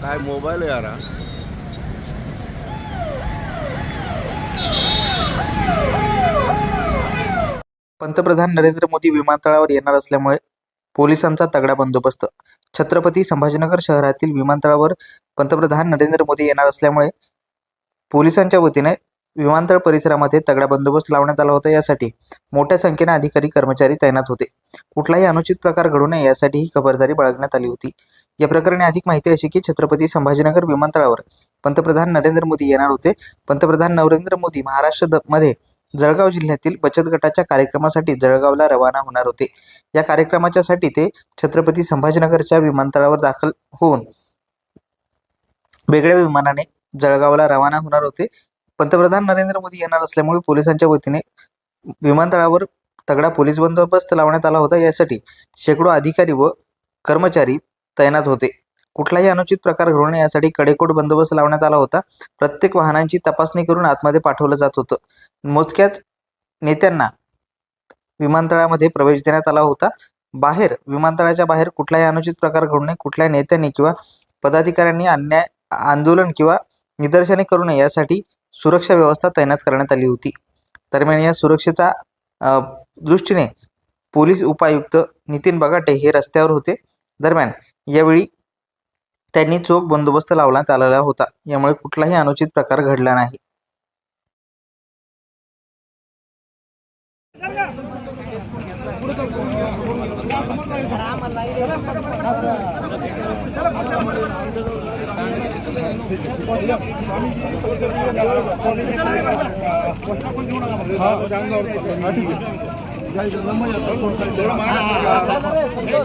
काय मोबाईल आहे यार हा? पंतप्रधान नरेंद्र मोदी विमानतळावर येणार असल्यामुळे पोलिसांचा तगडा बंदोबस्त. छत्रपती संभाजीनगर शहरातील विमानतळावर पंतप्रधान नरेंद्र मोदी येणार असल्यामुळे पोलिसांच्या वतीने विमानतळ परिसरामध्ये तगडा बंदोबस्त लावण्यात आला होता. यासाठी मोठ्या संख्येने अधिकारी कर्मचारी तैनात होते. कुठलाही अनुचित प्रकार घडू नये यासाठी ही खबरदारी बाळगण्यात आली होती. या प्रकरणी अधिक माहिती अशी की छत्रपती संभाजीनगर विमानतळावर पंतप्रधान नरेंद्र मोदी येणार होते. पंतप्रधान नरेंद्र मोदी महाराष्ट्रामध्ये जळगाव जिल्ह्यातील बचत गटाच्या कार्यक्रमासाठी जळगावला रवाना होणार होते. या कार्यक्रमाच्यासाठी ते छत्रपती संभाजीनगरच्या विमानतळावर दाखल होऊन वेगळ्या विमानाने जळगावला रवाना होणार होते. पंतप्रधान नरेंद्र मोदी येणार असल्यामुळे पोलिसांच्या वतीने विमानतळावर तगडा पोलीस बंदोबस्त लावण्यात आला होता. यासाठी शेकडो अधिकारी व कर्मचारी तैनात होते. कुठलाही अनुचित प्रकार घडू नये यासाठी कडेकोट बंदोबस्त लावण्यात आला होता. प्रत्येक वाहनांची तपासणी करून आतमध्ये पाठवलं जात होतं. मोजक्याच नेत्यांना विमानतळामध्ये प्रवेश देण्यात आला होता. विमानतळाच्या बाहेर कुठलाही अनुचित प्रकार घडू नये, कुठल्याही नेत्यांनी किंवा पदाधिकाऱ्यांनी अन्याय आंदोलन किंवा निदर्शने करू नये यासाठी सुरक्षा व्यवस्था तैनात करण्यात आली होती. दरम्यान या सुरक्षेचा दृष्टीने पोलीस उपायुक्त नितीन बगाटे हे रस्त्यावर होते. दरम्यान यावेळी त्यांनी चोख बंदोबस्त लावण्यात आलेला होता. यामुळे कुठलाही अनुचित प्रकार घडला नाही.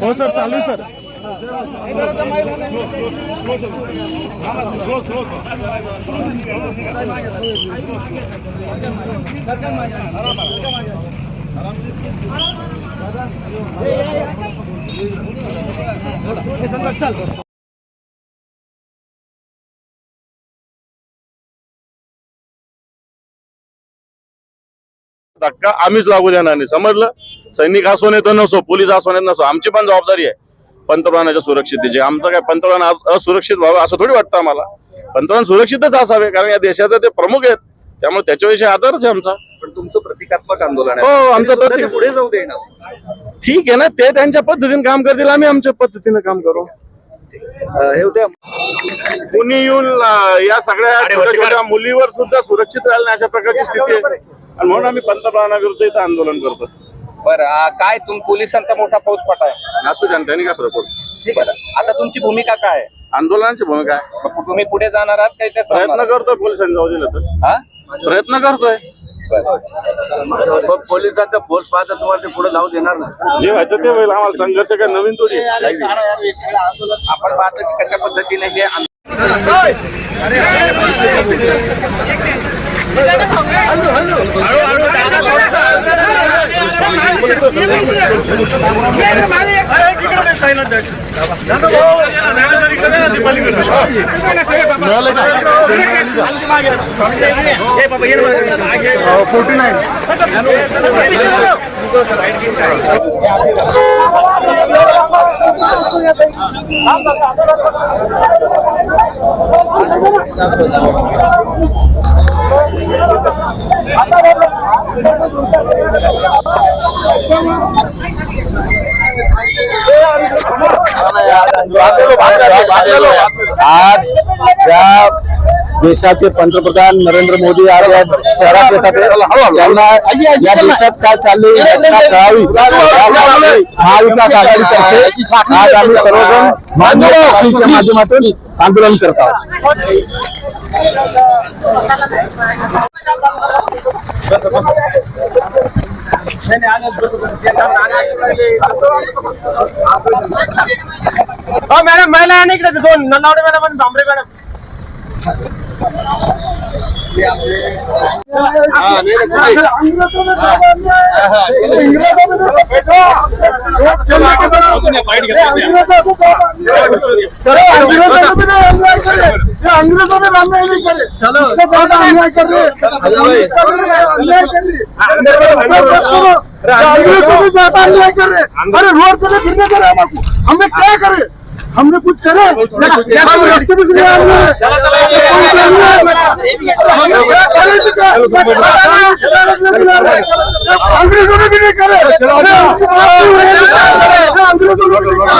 हो सर, चालू आहे सर. धक्का आम्हीच लागू देणार नाही, समजलं. सैनिक असो नाही तर नसो, पोलीस असो नाही नसो, आमची पण जबाबदारी आहे पंतप्रधानाच्या सुरक्षिततेची. आमचं काय पंतप्रधान असुरक्षित व्हावं असं थोडी वाटतं आम्हाला. पंतप्रधान सुरक्षितच असावे, कारण या देशाचे ते प्रमुख आहेत. त्यामुळे त्याच्याविषयी आदरच आहे आमचा. पण तुमचं प्रतिकात्मक आंदोलन हो, आहे. आमचं ते पुढे जाऊ देणार. ठीक आहे ना, ते त्यांच्या पद्धतीने काम करतील, आम्ही आमच्या पद्धतीने काम करू. हे होते कुणी येऊन या सगळ्या छोट्या छोट्या मुलीवर सुद्धा सुरक्षित राहिलं अशा प्रकारची स्थिती आहे, आणि म्हणून आम्ही पंतप्रधानाविरुद्ध इथं आंदोलन करतो. बरं, काय पोलिसांचा मोठा फौजफाटा आहे. असू जनतेने काय फरक पडतो. बरं, आता तुमची भूमिका काय आहे? आंदोलनाची भूमिका आहे. तुम्ही पुढे जाणार आहात काही? प्रयत्न करतोय पोलिसांनी जाऊ दिलं तर. प्रयत्न करतोय. पोलिसांचा फोर्स पाहता तुम्हाला ते पुढे जाऊ देणार नाही. जे व्हायचं ते होईल. आम्हाला संघर्ष काय नवीन थोडी. आपण पाहतो की कशा पद्धतीने हे आज या देशाचे पंतप्रधान नरेंद्र मोदी आज या शहरात येतात. त्यांना या देशात काय चाललंय घटना कळावी यासाठी महाविकास आघाडीतर्फे आज आम्ही सर्वजण माध्यमाच्या माध्यमातून आंदोलन करत आहोत. मॅडम, महिला आणि इकडे दोन नल्लावडे मॅडम आणि भांबरे मॅडम. अंग्रेजों ने अन्याय नहीं करे, इससे ज्यादा अन्याय कर रहे, अन्याय कर रहे, अंग्रेजों ने ज्यादा अन्याय कर रहे. अरे रोड पे फिरने करे हमको, हमें क्या करे, हमने कुछ करे हम रास्ते पे से ले आ रहे हैं अंग्रेजों ने भी नहीं करे अंग्रेजों ने भी नहीं करे